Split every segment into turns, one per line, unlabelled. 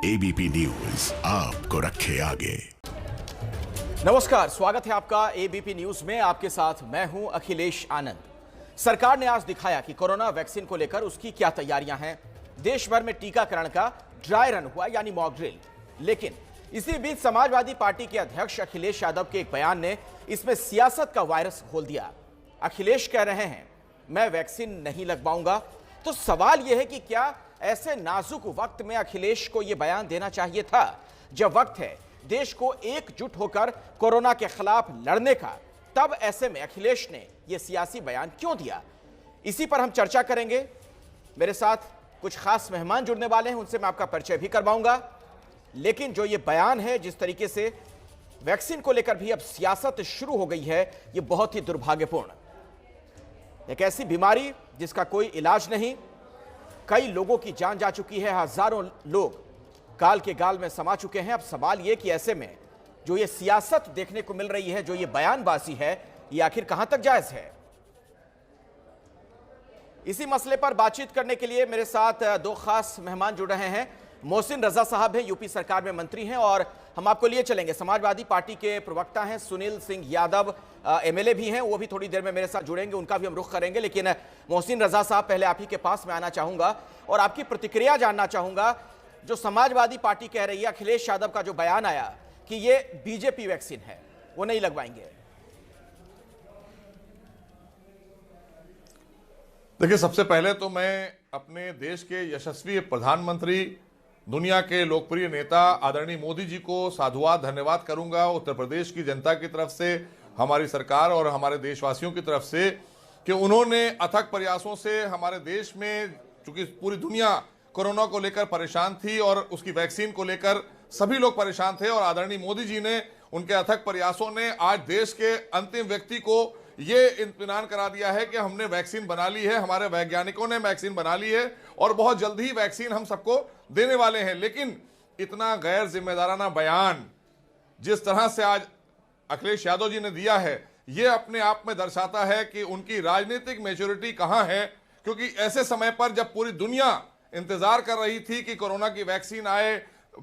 ABP news आपको रखे आगे।
नमस्कार, स्वागत है आपका एबीपी न्यूज में। आपके साथ मैं हूं अखिलेश आनंद। सरकार ने आज दिखाया कि कोरोना वैक्सीन को लेकर उसकी क्या तैयारियां हैं। देश भर में टीकाकरण का ड्राई रन हुआ, यानी मॉक ड्रिल। लेकिन इसी बीच समाजवादी पार्टी के अध्यक्ष अखिलेश यादव के एक बयान ने इसमें सियासत का वायरस खोल दिया। अखिलेश कह रहे हैं, मैं वैक्सीन नहीं लगवाऊंगा। तो सवाल यह है कि क्या ऐसे नाजुक वक्त में अखिलेश को यह बयान देना चाहिए था, जब वक्त है देश को एकजुट होकर कोरोना के खिलाफ लड़ने का? तब ऐसे में अखिलेश ने यह सियासी बयान क्यों दिया? इसी पर हम चर्चा करेंगे। मेरे साथ कुछ खास मेहमान जुड़ने वाले हैं, उनसे मैं आपका परिचय भी करवाऊंगा। लेकिन जो ये बयान है, जिस तरीके से वैक्सीन को लेकर भी अब सियासत शुरू हो गई है, ये बहुत ही दुर्भाग्यपूर्ण। एक ऐसी बीमारी जिसका कोई इलाज नहीं, कई लोगों की जान जा चुकी है, हजारों लोग काल के गाल में समा चुके हैं। अब सवाल यह कि ऐसे में जो ये सियासत देखने को मिल रही है, जो ये बयानबाजी है, ये आखिर कहां तक जायज है? इसी मसले पर बातचीत करने के लिए मेरे साथ दो खास मेहमान जुड़ रहे हैं। मोहसिन रजा साहब हैं, यूपी सरकार में मंत्री हैं, और हम आपको लिए चलेंगे समाजवादी पार्टी के प्रवक्ता हैं सुनील सिंह यादव, एमएलए भी हैं, वो भी थोड़ी देर में मेरे साथ जुड़ेंगे, उनका भी हम रुख करेंगे। लेकिन मोहसिन रजा साहब, पहले आप ही के पास में आना चाहूंगा और आपकी प्रतिक्रिया जानना चाहूंगा। जो समाजवादी पार्टी कह रही है, अखिलेश यादव का जो बयान आया कि ये बीजेपी वैक्सीन है, वो नहीं लगवाएंगे।
देखिए, सबसे पहले तो मैं अपने देश के यशस्वी प्रधानमंत्री, दुनिया के लोकप्रिय नेता आदरणीय मोदी जी को साधुवाद धन्यवाद करूंगा, उत्तर प्रदेश की जनता की तरफ से, हमारी सरकार और हमारे देशवासियों की तरफ से, कि उन्होंने अथक प्रयासों से हमारे देश में, चूंकि पूरी दुनिया कोरोना को लेकर परेशान थी और उसकी वैक्सीन को लेकर सभी लोग परेशान थे, और आदरणीय मोदी जी ने, उनके अथक प्रयासों ने आज देश के अंतिम व्यक्ति को ये इत्मीनान करा दिया है कि हमने वैक्सीन बना ली है, हमारे वैज्ञानिकों ने वैक्सीन बना ली है और बहुत जल्द ही वैक्सीन हम सबको देने वाले हैं। लेकिन इतना गैर जिम्मेदाराना बयान जिस तरह से आज अखिलेश यादव जी ने दिया है, ये अपने आप में दर्शाता है कि उनकी राजनीतिक मैच्योरिटी कहां है। क्योंकि ऐसे समय पर जब पूरी दुनिया इंतजार कर रही थी कि कोरोना की वैक्सीन आए,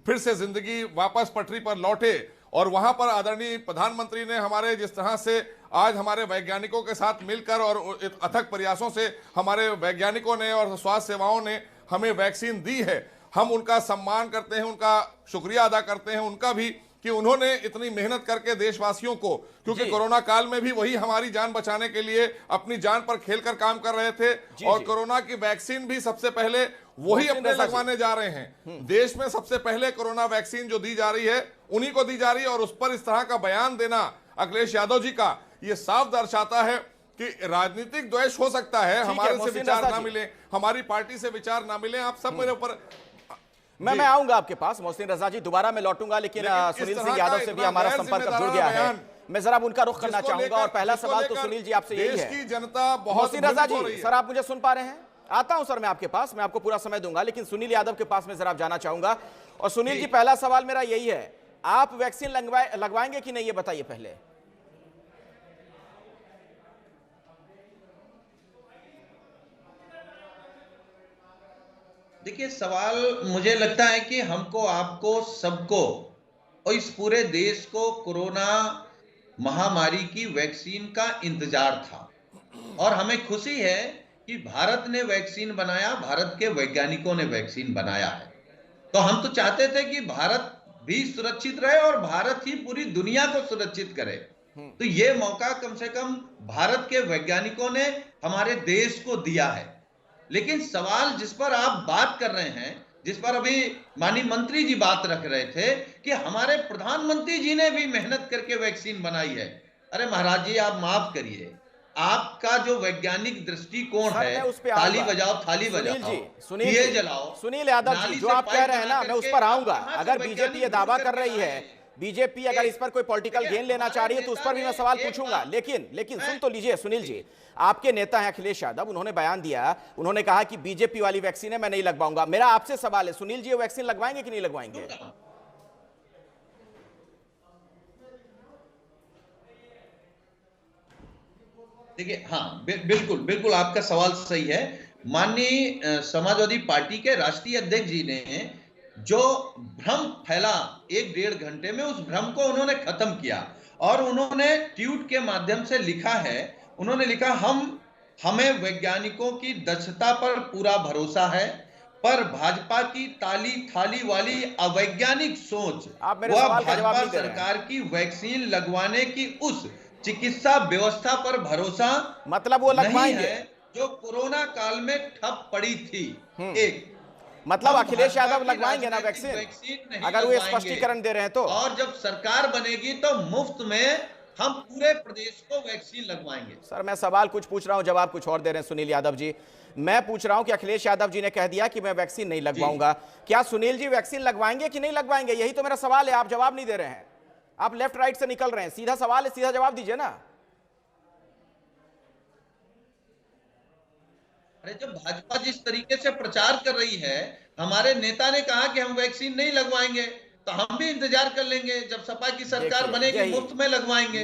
फिर से जिंदगी वापस पटरी पर लौटे, और वहां पर आदरणीय प्रधानमंत्री ने हमारे जिस तरह से आज हमारे वैज्ञानिकों के साथ मिलकर और अथक प्रयासों से हमारे वैज्ञानिकों ने और स्वास्थ्य सेवाओं ने हमें वैक्सीन दी है, हम उनका सम्मान करते हैं, उनका शुक्रिया अदा करते हैं उनका भी, कि उन्होंने इतनी मेहनत करके देशवासियों को, क्योंकि कोरोना काल में भी वही हमारी जान बचाने के लिए अपनी जान पर खेलकर काम कर रहे थे, और कोरोना की वैक्सीन भी सबसे पहले वही अपने लगवाने जा रहे हैं। देश में सबसे पहले कोरोना वैक्सीन जो दी जा रही है, उन्हीं को दी जा रही है, और उस पर इस तरह का बयान देना अखिलेश यादव जी का, ये साफ दर्शाता है कि राजनीतिक द्वेष हो सकता है, हमारे से विचार ना मिले, हमारी पार्टी से विचार ना मिले, आप सब मेरे ऊपर।
मैं आऊंगा आपके पास मोहसिन रजा जी, दोबारा मैं लौटूंगा, लेकिन सुनील सिंह यादव से भी हमारा संपर्क जुड़ गया है। मैं जरा उनका रुख करना चाहूंगा, और पहला सवाल तो सुनील जी आपसे यही है।
की जनता बहुत।
मोहसिन रजा जी, सर आप मुझे सुन पा रहे हैं? आता हूं सर मैं आपके पास, मैं आपको पूरा समय दूंगा, लेकिन सुनील यादव के पास में जरा जाना चाहूंगा। और सुनील जी, पहला सवाल मेरा यही है, आप वैक्सीन लगवाएंगे कि नहीं, ये बताइए पहले।
देखिए, सवाल मुझे लगता है कि हमको, आपको, सबको और इस पूरे देश को कोरोना महामारी की वैक्सीन का इंतजार था, और हमें खुशी है कि भारत ने वैक्सीन बनाया, भारत के वैज्ञानिकों ने वैक्सीन बनाया है। तो हम तो चाहते थे कि भारत भी सुरक्षित रहे और भारत ही पूरी दुनिया को सुरक्षित करे। तो ये मौका कम से कम भारत के वैज्ञानिकों ने हमारे देश को दिया है। लेकिन सवाल जिस पर आप बात कर रहे हैं, जिस पर अभी माननीय मंत्री जी बात रख रहे थे कि हमारे प्रधानमंत्री जी ने भी मेहनत करके वैक्सीन बनाई है। अरे महाराज जी, आप माफ करिए, आपका जो वैज्ञानिक दृष्टिकोण है, ताली बजाओ, थाली बजाओ, दिए जलाओ।
सुनील यादव जी, जो आप कह रहे हैं ना, मैं उस पर आऊंगा। अगर बीजेपी ये दावा कर रही है, बीजेपी अगर इस पर कोई पॉलिटिकल गेन लेना चाह रही है, तो उस पर भी मैं सवाल पूछूंगा। लेकिन सुन तो लीजिए सुनील जी, आपके नेता हैं अखिलेश यादव, उन्होंने बयान दिया, उन्होंने कहा कि बीजेपी वाली वैक्सीन है, मैं नहीं लगवाऊंगा। मेरा आपसे सवाल है, सुनील जी, ये वैक्सीन लगवाएंगे कि नहीं लगवाएंगे?
देखिए, हाँ, बिल्कुल आपका सवाल सही है। माननीय समाजवादी पार्टी के राष्ट्रीय अध्यक्ष जी ने जो भ्रम फैला 1-1.5 घंटे में, उस भ्रम को उन्होंने खत्म किया और उन्होंने ट्वीट के माध्यम से लिखा है, उन्होंने लिखा, हमें वैज्ञानिकों की दक्षता पर पूरा भरोसा है, पर भाजपा की ताली थाली वाली अवैज्ञानिक सोच व भाजपा सरकार की वैक्सीन लगवाने की उस चिकित्सा व्यवस्था पर भरोसा
मतलब वो
नहीं है जो कोरोना काल में ठप पड़ी थी। एक
मतलब अखिलेश यादव लगवाएंगे ना वैक्सीन, अगर वो स्पष्टीकरण दे रहे हैं तो,
और जब सरकार बनेगी तो मुफ्त में हम पूरे प्रदेश को वैक्सीन लगवाएंगे।
सर मैं सवाल कुछ पूछ रहा हूं, जवाब कुछ और दे रहे हैं सुनील यादव जी। मैं पूछ रहा हूं कि अखिलेश यादव जी ने कह दिया कि मैं वैक्सीन नहीं लगवाऊंगा, क्या सुनील जी वैक्सीन लगवाएंगे कि नहीं लगवाएंगे? यही तो मेरा सवाल है, आप जवाब नहीं दे रहे हैं, आप लेफ्ट राइट से निकल रहे हैं। सीधा सवाल है, सीधा जवाब दीजिए ना।
अरे जब भाजपा जिस तरीके से प्रचार कर रही है, हमारे नेता ने कहा कि हम वैक्सीन नहीं लगवाएंगे, तो हम भी इंतजार कर लेंगे, जब सपा की सरकार बनेगी मुफ्त में लगवाएंगे।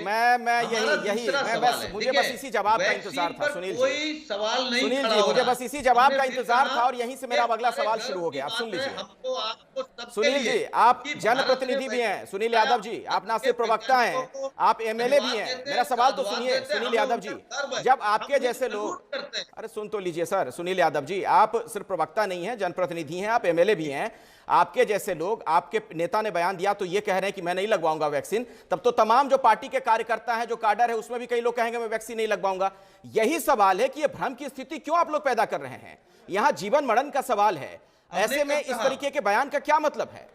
मुझे बस इसी जवाब का इंतजार था सुनील जी,
कोई सवाल नहीं
सुनील
खड़ा
जी,
हो
मुझे
रहा।
बस इसी जवाब का इंतजार था और यहीं से मेरा
ये
अगला
हमारे
सवाल
गर्व
शुरू हो गया। आप
की
सुन
बात है,
लीजिए
हमको आपको सबके
सुनील
लिए
जी, आप
कि
जनप्रतिनिधि भी हैं, सुनील यादव जी, आप ना सिर्फ प्रवक्ता हैं, आप एमएलए भी हैं। मेरा सवाल तो सुनिए सुनील यादव जी, जब आपके जैसे लोग, अरे सुन तो लीजिए सर, सुनील यादव जी, आप सिर्फ प्रवक्ता नहीं हैं, जनप्रतिनिधि हैं, आप एमएलए भी हैं। आपके जैसे लोग, आपके नेता ने बयान दिया तो ये कह रहे हैं कि मैं नहीं लगवाऊंगा वैक्सीन, तब तो तमाम जो पार्टी के कार्यकर्ता हैं, जो काडर है, उसमें भी कई लोग कहेंगे मैं वैक्सीन नहीं लगवाऊंगा। यही सवाल है कि ये भ्रम की स्थिति क्यों आप लोग पैदा कर रहे हैं? यहां जीवन मरण का सवाल है, ऐसे में इस तरीके के बयान का क्या मतलब है?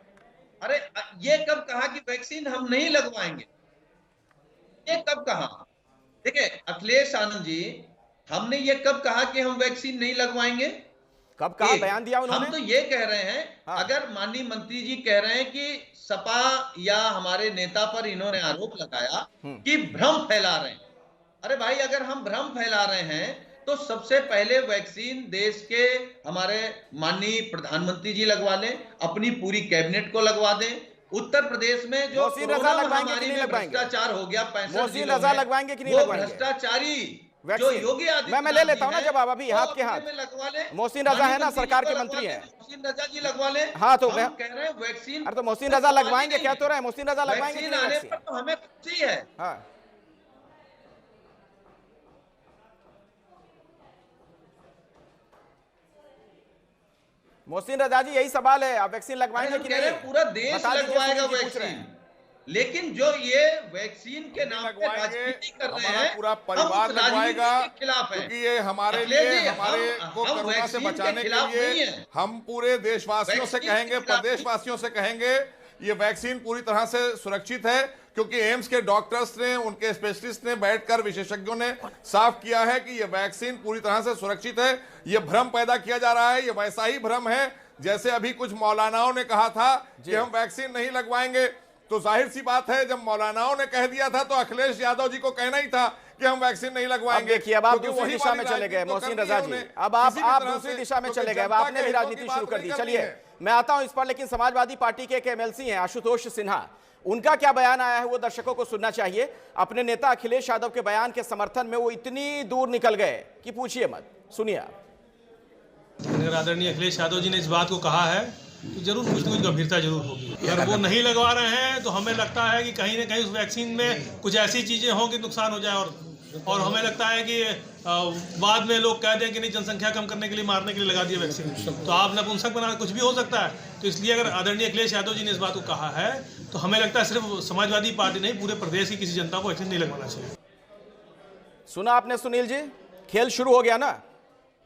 अरे ये कब कहा कि वैक्सीन हम नहीं लगवाएंगे? ये कब कहा? देखिए अखिलेश आनंद जी, हमने ये कब कहा कि हम वैक्सीन नहीं लगवाएंगे?
कब कहा, बयान दिया उन्होंने?
हम तो ये कह रहे हैं,
हाँ।
अगर माननीय मंत्री जी कह रहे हैं कि सपा या हमारे नेता पर इन्होंने आरोप लगाया कि भ्रम फैला रहे हैं, अरे भाई अगर हम भ्रम फैला रहे हैं तो सबसे पहले वैक्सीन देश के हमारे माननीय प्रधानमंत्री जी लगवा लें, अपनी पूरी कैबिनेट को लगवा दें। उत्तर प्रदेश में जो कोरोना महामारी में भ्रष्टाचार हो गया 65 जिलों में,
लगवाएंगे कि नहीं
वो
लगवाएंगे?
भ्रष्टाचारी जो योगी आदित्यनाथ
मैं ले लेता हूं ना जवाब, अभी हाथ के हाथ
लगवा ले।
मोहसिन रजा है ना, सरकार के मंत्री हैं,
मोहसिन रजा जी लगवा ले।
हाँ तो
हम कह रहे हैं वैक्सीन,
अरे तो मोहसिन रजा लगवाएंगे, क्या तो रहे मोहसिन रजा लगवाएंगे
वैक्सीन आने पर तो हमें खुशी है।
हाँ मोहसिन रजा जी, यही सवाल है, आप वैक्सीन लगवाएंगे कि नहीं?
पूरा देश लगवाएगा वैक्सीन, लेकिन जो ये वैक्सीन के नाम पे राजनीति कर रहे हैं,
पूरा परिवार लगवाएगा,
खिलाफ है,
क्योंकि ये हमारे लिए, हमारे को कोरोना से बचाने के लिए हम पूरे देशवासियों से कहेंगे, प्रदेशवासियों से कहेंगे, ये वैक्सीन पूरी तरह से सुरक्षित है, क्योंकि एम्स के डॉक्टर्स ने, उनके स्पेशलिस्ट ने बैठकर, विशेषज्ञों ने साफ किया है कि ये वैक्सीन पूरी तरह से सुरक्षित है। ये भ्रम पैदा किया जा रहा है, ये वैसा ही भ्रम है जैसे अभी कुछ मौलानाओं ने कहा था कि हम वैक्सीन नहीं लगवाएंगे। तो जाहिर सी बात है, जब मौलानाओं ने कह दिया था तो अखिलेश यादव जी को कहना ही था कि हम वैक्सीन नहीं लगवाएंगे।
देखिए अब आप दूसरी दिशा में चले गए मोहसिन रजा जी, अब आप दूसरी दिशा में चले गए, अब आपने भी राजनीति शुरू कर दी। चलिए मैं आता हूं इस पर, लेकिन समाजवादी पार्टी के एक एमएलसी हैं आशुतोष सिन्हा, उनका क्या बयान आया है वो दर्शकों को सुनना चाहिए। अपने नेता अखिलेश यादव के बयान के समर्थन में वो इतनी दूर निकल गए कि पूछिए मत। सुनिए आप।
अगर आदरणीय अखिलेश यादव जी ने इस बात को कहा है तो जरूर कुछ न कुछ गंभीरता जरूर होगी। अगर वो नहीं लगवा रहे हैं तो हमें लगता है कि कहीं ना कहीं उस वैक्सीन में कुछ ऐसी चीजें हों कि नुकसान हो जाए, और हमें लगता है कि बाद में लोग कह दें कि नहीं, जनसंख्या कम करने के लिए, मारने के लिए लगा दिया वैक्सीन, तो आप नपुंसक बना, कुछ भी हो सकता है। तो इसलिए अगर आदरणीय अखिलेश यादव जी ने इस बात को कहा है तो हमें लगता है सिर्फ समाजवादी पार्टी नहीं, पूरे प्रदेश की किसी जनता को वैक्सीन नहीं लगवाना चाहिए।
सुना आपने सुनील जी, खेल शुरू हो गया ना।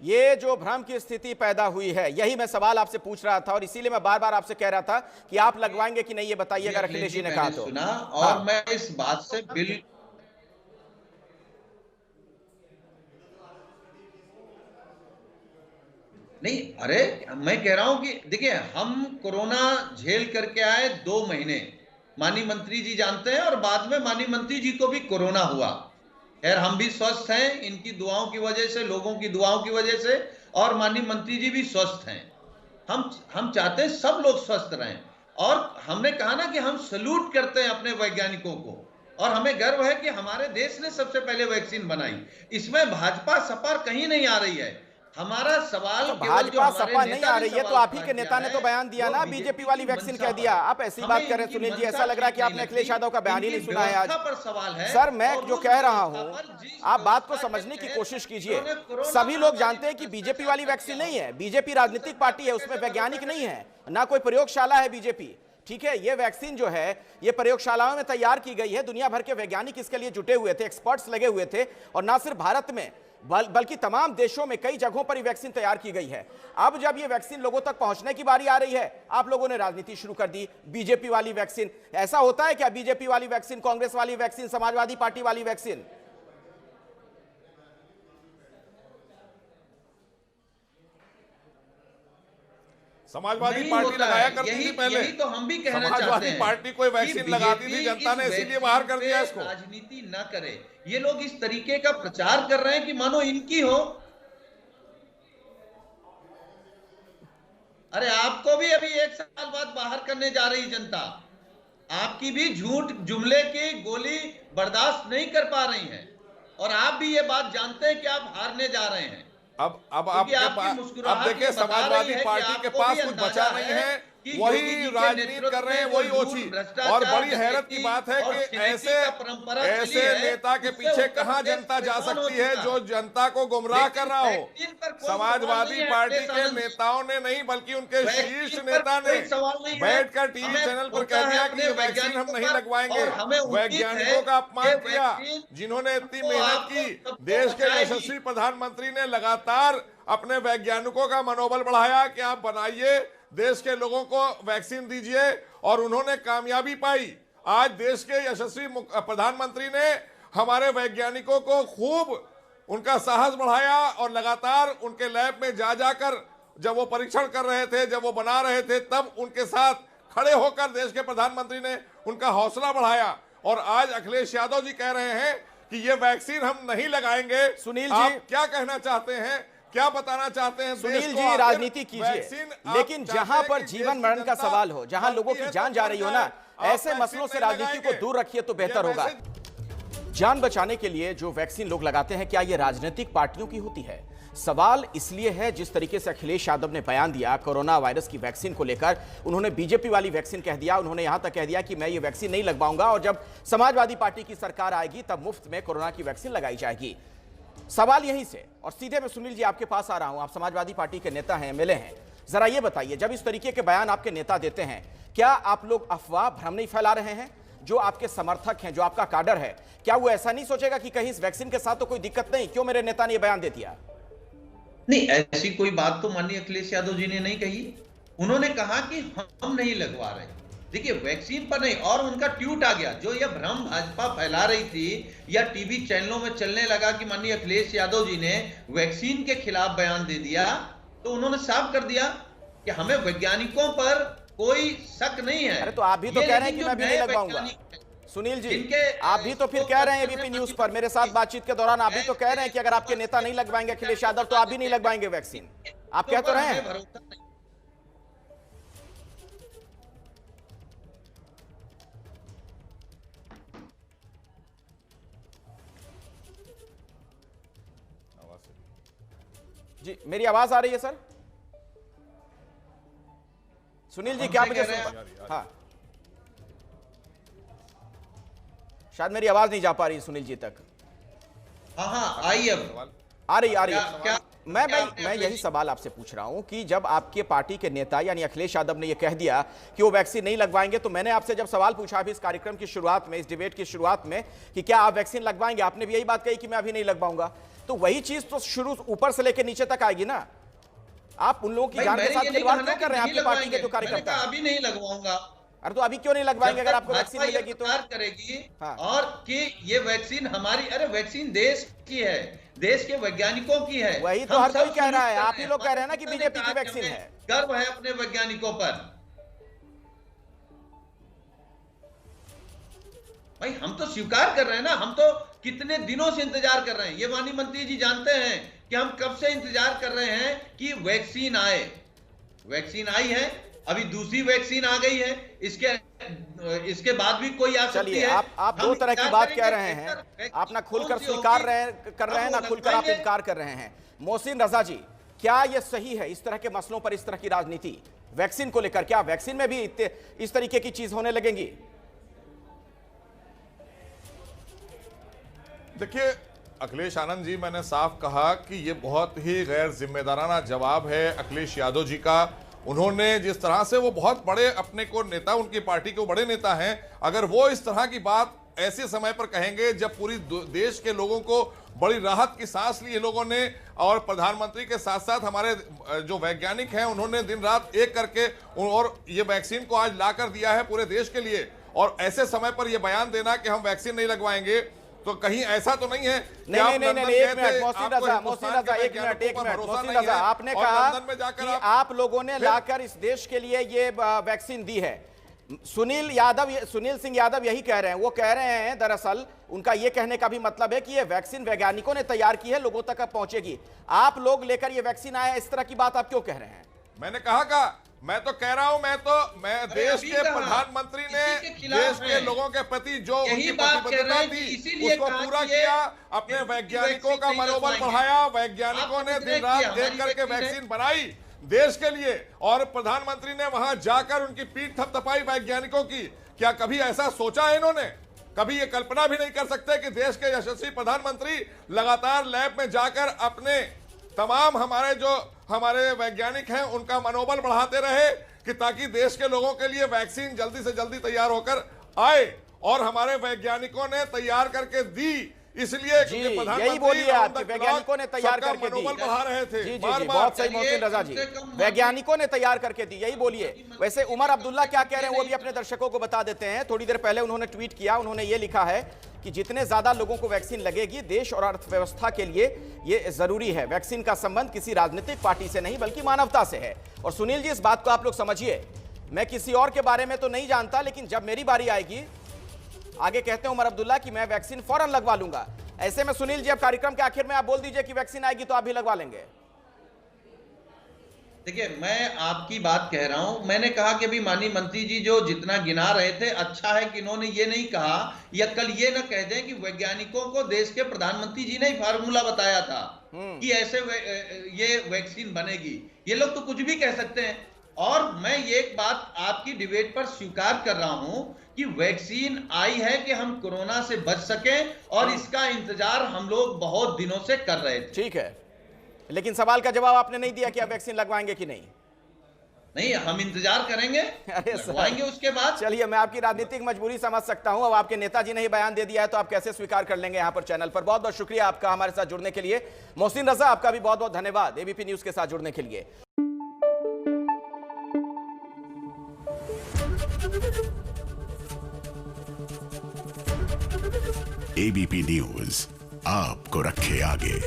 ये जो भ्रम की स्थिति पैदा हुई है, यही मैं सवाल आपसे पूछ रहा था और इसीलिए मैं बार बार आपसे कह रहा था कि आप लगवाएंगे कि नहीं, ये बताइए अगर अखिलेश जी ने कहा तो।
सुना और मैं इस बात से नहीं, अरे मैं कह रहा हूं कि देखिए, हम कोरोना झेल करके आए 2 महीने, माननीय मंत्री जी जानते हैं, और बाद में माननीय मंत्री जी को भी कोरोना हुआ। खैर हम भी स्वस्थ हैं, इनकी दुआओं की वजह से, लोगों की दुआओं की वजह से, और माननीय मंत्री जी भी स्वस्थ हैं। हम चाहते हैं सब लोग स्वस्थ रहें, और हमने कहा ना कि हम सैल्यूट करते हैं अपने वैज्ञानिकों को, और हमें गर्व है कि हमारे देश ने सबसे पहले वैक्सीन बनाई। इसमें भाजपा सपा कहीं नहीं आ रही है। हमारा सवाल
तो
केवल जो
भाजपा
हमारे
सपा नहीं
नेता
आ
ने
रही है तो
सवाल
आप ही के
खड़ा
नेता ने
किया
तो
है,
बयान दिया
वो
ना,
बीजेपी
बीजेपी वाली
की
वैक्सीन
मंशा
कह दिया।
पर।
आप ऐसी
हमें
बात करें
इनकी
सुनील जी,
मंशा
ऐसा लग रहा है कि
ठीक
आपने
नहीं
अखिलेश
लगती।
यादव का बयान ही नहीं
इनकी
सुना है आज।
व्यवस्था पर सवाल है।
सर मैं
और
जो
उस
कह रहा
व्यवस्था
हूं,
पर जिस
आप बात को
व्यवस्था के
समझने की
तहत
कोशिश कीजिए।
उन्होंने कोरोना
सभी लोग
महामारी
जानते हैं
में
कि बीजेपी
भ्रष्टाचार
वाली
किया
वैक्सीन
हो।
नहीं है, बीजेपी राजनीतिक पार्टी है, उसमें वैज्ञानिक नहीं है, ना कोई प्रयोगशाला है बीजेपी। ठीक है, ये वैक्सीन जो है ये प्रयोगशालाओं में तैयार की गई है, दुनिया भर के वैज्ञानिक इसके लिए जुटे हुए थे, एक्सपर्ट्स लगे हुए थे, और ना सिर्फ भारत में बल्कि तमाम देशों में कई जगहों पर ये वैक्सीन तैयार की गई है। अब जब ये वैक्सीन लोगों तक पहुंचने की बारी आ रही है, आप लोगों ने राजनीति शुरू कर दी। बीजेपी वाली वैक्सीन, ऐसा होता है क्या? बीजेपी वाली वैक्सीन, कांग्रेस वाली वैक्सीन, समाजवादी पार्टी वाली वैक्सीन।
समाजवादी
नहीं
पार्टी
होता
लगाया
है।
करती
यही
थी पहले।
यही तो हम भी कहना
समाजवादी
चाहते हैं
पार्टी कोई
कि
वैक्सीन लगाती थी,
बीजेपी
जनता ने
इस
इसीलिए बाहर कर
वैक्सीन
दिया
पे
इसको।
राजनीति न करे। ये लोग इस तरीके का प्रचार कर रहे हैं कि मानो इनकी हो। अरे आपको भी अभी 1 साल बाद बाहर करने जा रही जनता। आपकी भी झूठ जुमले की गोली बर्दाश्त नहीं कर पा रही है, और आप भी ये बात जानते हैं कि आप हारने जा रहे हैं।
अब
क्योंकि
आपके
आपकी
पास, अब
मुस्कुराहट
देखिए
ये बता
समाजवादी
रही है कि
पार्टी के
आपको
पास
भी
कुछ
अंदाजा
बचा नहीं है,
कि
वही
योगी जी के
राजनीति
नेतृत्व
कर रहे हैं,
में
वही
जो
ओछी।
लूट, भ्रष्टाचार,
और बड़ी हैरत की
डकैती
बात है
और
कि
छिनैती
ऐसे
का परंपरा चली
ऐसे
है,
नेता के
उससे
पीछे
उत्तर
कहां
प्रदेश
जनता जा
परेशान हो
सकती है
चुका।
जो जनता को गुमराह कर रहा हो।
वैक्सीन पर कोई सवाल
समाजवादी
नहीं है,
पार्टी
अखिलेश
के
आनंद।
नेताओं ने नहीं, बल्कि उनके
वैक्सीन
शीर्ष
पर
नेता ने
कोई सवाल नहीं है।
बैठकर टीवी
हमें
चैनल पर
होता
कह
है
दिया
अपने
कि ये वैक्सीन हम
वैज्ञानिकों
नहीं
पर,
लगवाएंगे।
और हमें उम्मीद
वैज्ञानिकों
है
का अपमान
कि
किया,
वैक्सीन
जिन्होंने इतनी
तो
मेहनत
आपको
की।
सबको
देश के
बचाएगी।
यशस्वी प्रधानमंत्री ने लगातार अपने वैज्ञानिकों का मनोबल बढ़ाया कि आप बनाइए, देश के लोगों को वैक्सीन दीजिए, और उन्होंने कामयाबी पाई। आज देश के यशस्वी प्रधानमंत्री ने हमारे वैज्ञानिकों को खूब उनका साहस बढ़ाया, और लगातार उनके लैब में जा जाकर जब वो परीक्षण कर रहे थे, जब वो बना रहे थे, तब उनके साथ खड़े होकर देश के प्रधानमंत्री ने उनका हौसला बढ़ाया। और आज अखिलेश यादव जी कह रहे हैं कि ये वैक्सीन हम नहीं लगाएंगे।
सुनील
आप
जी,
क्या कहना चाहते हैं, क्या बताना चाहते हैं?
सुनील जी, राजनीति कीजिए, लेकिन जहां पर जीवन मरण का सवाल हो, जहां लोगों की जान जा रही हो ना, ऐसे मसलों से राजनीति को दूर रखिए तो बेहतर होगा। जान बचाने के लिए जो वैक्सीन लोग लगाते हैं, क्या ये राजनीतिक पार्टियों की होती है? सवाल इसलिए है, जिस तरीके से अखिलेश यादव ने बयान दिया कोरोना वायरस की वैक्सीन को लेकर, उन्होंने बीजेपी वाली वैक्सीन कह दिया, उन्होंने यहां तक कह दिया कि मैं ये वैक्सीन नहीं लगवाऊंगा, और जब समाजवादी पार्टी की सरकार आएगी तब मुफ्त में कोरोना की वैक्सीन लगाई जाएगी। सवाल यहीं से, और सीधे मैं सुनील जी आपके पास आ रहा हूं, आप समाजवादी पार्टी के नेता हैं, एमएलए हैं, जरा ये बताइए, जब इस तरीके के बयान आपके नेता देते हैं, क्या आप लोग अफवाह भ्रम नहीं फैला रहे हैं? जो आपके समर्थक हैं, जो आपका काडर है, क्या वो ऐसा नहीं सोचेगा कि कहीं इस वैक्सीन के साथ तो कोई दिक्कत नहीं, क्यों मेरे नेता ने ये बयान दे दिया?
नहीं, ऐसी कोई बात तो माननीय अखिलेश यादव जी ने नहीं कही। उन्होंने कहा कि हम नहीं लगवा रहे। देखिए, वैक्सीन पर नहीं, और उनका ट्वीट आ गया। जो यह भ्रम भाजपा फैला रही थी, या टीवी चैनलों में चलने लगा कि माननीय अखिलेश यादव जी ने वैक्सीन के खिलाफ बयान दे दिया, तो उन्होंने साफ कर दिया कि हमें वैज्ञानिकों पर कोई शक नहीं है।
अरे तो आप भी तो कह रहे हैं कि मैं भी नहीं लगवाऊंगा। सुनील जी, आप भी तो फिर कह रहे हैं एबीपी न्यूज पर, मेरे साथ बातचीत के दौरान आप भी तो कह रहे हैं कि अगर आपके नेता नहीं लगवाएंगे अखिलेश यादव, तो आप भी नहीं लगवाएंगे वैक्सीन। आप कह तो रहे हैं। जी, मेरी आवाज आ रही है सर? सुनील जी, क्या मुझे हाँ, शायद मेरी आवाज नहीं जा पा रही सुनील जी तक।
हाँ, आई अब
आ रही है।
क्या
मैं यही सवाल आपसे पूछ रहा हूं कि जब आपके पार्टी के नेता यानी अखिलेश यादव ने यह कह दिया कि वो वैक्सीन नहीं लगवाएंगे, तो मैंने आपसे जब सवाल पूछा अभी इस कार्यक्रम की शुरुआत में, इस डिबेट की शुरुआत में, कि क्या आप वैक्सीन लगवाएंगे, आपने भी यही बात कही कि मैं अभी नहीं लगवाऊंगा। तो वही चीज तो शुरू ऊपर से लेकर नीचे तक आएगी ना। आप उन लोगों की जान के साथ खिलवाड़ क्यों कर रहे हैं? आपकी पार्टी के जो कार्यकर्ता
अभी नहीं लगवाऊंगा।
अरे तो अभी क्यों नहीं लगवाएंगे अगर आपको वैक्सीन मिलेगी तो?
करेगी।
हाँ।
और कि ये वैक्सीन हमारी, अरे वैक्सीन देश की है, देश के वैज्ञानिकों की है।
वही तो हर कोई कह रहा है, आप ही लोग कह रहे हैं ना कि बीजेपी की वैक्सीन है।
गर्व है अपने वैज्ञानिकों पर। भाई हम तो स्वीकार कर रहे हैं ना, हम तो कितने दिनों से इंतजार कर रहे हैं। ये वाणी मंत्री जी जानते हैं कि हम कब से इंतजार कर रहे हैं कि वैक्सीन आए। वैक्सीन आई है, अभी दूसरी वैक्सीन आ गई है, इसके बाद भी कोई आ सकती है।
आप दो तरह की बात कह रहे हैं, आप ना खुलकर स्वीकार कर रहे हैं, ना खुलकर आप इनकार कर रहे हैं। मोहसिन रजा जी, क्या यह सही है, इस तरह के मसलों पर इस तरह की राजनीति वैक्सीन को लेकर? क्या वैक्सीन में भी इस तरीके की चीज होने लगेंगी?
देखिए अखिलेश आनंद जी, मैंने साफ कहा कि ये बहुत ही गैर जिम्मेदाराना जवाब है अखिलेश यादव जी का। उन्होंने जिस तरह से, वो बहुत बड़े अपने को नेता, उनकी पार्टी के बड़े नेता हैं, अगर वो इस तरह की बात ऐसे समय पर कहेंगे जब पूरी देश के लोगों को बड़ी राहत की सांस ली इन लोगों ने, और प्रधानमंत्री के साथ साथ हमारे जो वैज्ञानिक हैं उन्होंने दिन रात एक करके और ये वैक्सीन को आज ला कर दिया है पूरे देश के लिए, और ऐसे समय पर यह बयान देना कि हम वैक्सीन नहीं लगवाएंगे, तो कहीं ऐसा तो नहीं है कि
नहीं, एक मिनट, एक मिनट, मोहसिन रजा, आपने कहा कि आप लोगों ने लाकर इस देश के लिए ये वैक्सीन दी है। सुनील सिंह यादव यही कह रहे हैं। वो कह रहे हैं दरअसल उनका ये कहने का भी मतलब है कि ये वैक्सीन वैज्ञानिकों ने तैयार की है, लोगों तक अब पहुंचेगी। आप लोग लेकर ये वैक्सीन आए, इस तरह की बात आप क्यों कह रहे हैं?
मैंने कहा मैं तो कह रहा हूं, मैं देश के प्रधानमंत्री ने देश के लोगों के प्रति जो उनकी प्रतिबद्धता थी उसको पूरा किया, अपने वैज्ञानिकों का मनोबल बढ़ाया, वैज्ञानिकों ने दिन रात एक करके वैक्सीन बनाई देश के लिए, और प्रधानमंत्री ने वहां जाकर उनकी पीठ थपथपाई वैज्ञानिकों की। क्या कभी ऐसा सोचा है इन्होंने? कभी ये कल्पना भी नहीं कर सकते कि देश के यशस्वी प्रधानमंत्री लगातार लैब में जाकर अपने तमाम हमारे वैज्ञानिक हैं उनका मनोबल बढ़ाते रहे कि ताकि देश के लोगों के लिए वैक्सीन जल्दी से जल्दी तैयार होकर आए, और हमारे वैज्ञानिकों ने तैयार करके दी, इसलिए
यही बोलिए आप, वैज्ञानिकों ने तैयार करके दी,
बढ़ा रहे थे।
जी, बहुत सही मोहसिन रजा जी, वैज्ञानिकों ने तैयार करके दी, यही बोलिए। वैसे उमर अब्दुल्ला क्या कह रहे हैं वो भी अपने दर्शकों को बता देते हैं। थोड़ी देर पहले उन्होंने ट्वीट किया, उन्होंने ये लिखा है कि जितने ज्यादा लोगों को वैक्सीन लगेगी देश और अर्थव्यवस्था के लिए ये जरूरी है। वैक्सीन का संबंध किसी राजनीतिक पार्टी से नहीं बल्कि मानवता से है। और सुनील जी, इस बात को आप लोग समझिए, मैं किसी और के बारे में तो नहीं जानता, लेकिन जब मेरी बारी आएगी, आगे कहते हैं उमर अब्दुल्ला कि मैं वैक्सीन फौरन लगवा लूंगा। ऐसे में सुनील जी, अब कार्यक्रम के आखिर में आप बोल दीजिए कि वैक्सीन आएगी तो आप भी लगवा लेंगे।
देखिए, मैं आपकी बात कह रहा हूं। मैंने कहा कि अभी माननीय मंत्री जी जो जितना गिना रहे थे, अच्छा है कि इन्होंने ये नहीं कहा या कल ये ना कह दें कि वैज्ञानिकों को देश के प्रधानमंत्री जी ने ही फार्मूला बताया था कि ऐसे ये वैक्सीन बनेगी। ये लोग तो कुछ भी कह सकते हैं। और मैं ये एक बात आपकी डिबेट पर स्वीकार कर रहा हूं कि वैक्सीन आई है कि हम कोरोना से बच सकें, और इसका इंतजार हम लोग बहुत दिनों से कर रहे थे।
ठीक है, लेकिन सवाल का जवाब आपने नहीं दिया कि आप वैक्सीन लगवाएंगे कि नहीं।
नहीं, हम इंतजार करेंगे, लगवाएंगे उसके बाद।
चलिए, मैं आपकी राजनीतिक मजबूरी समझ सकता हूं। अब आपके नेताजी ने ही बयान दे दिया है तो आप कैसे स्वीकार कर लेंगे यहां पर चैनल पर। बहुत बहुत शुक्रिया आपका हमारे साथ जुड़ने के लिए। मोहसिन रजा, आपका भी बहुत बहुत धन्यवाद एबीपी न्यूज के साथ जुड़ने के लिए।
एबीपी न्यूज आपको रखे आगे।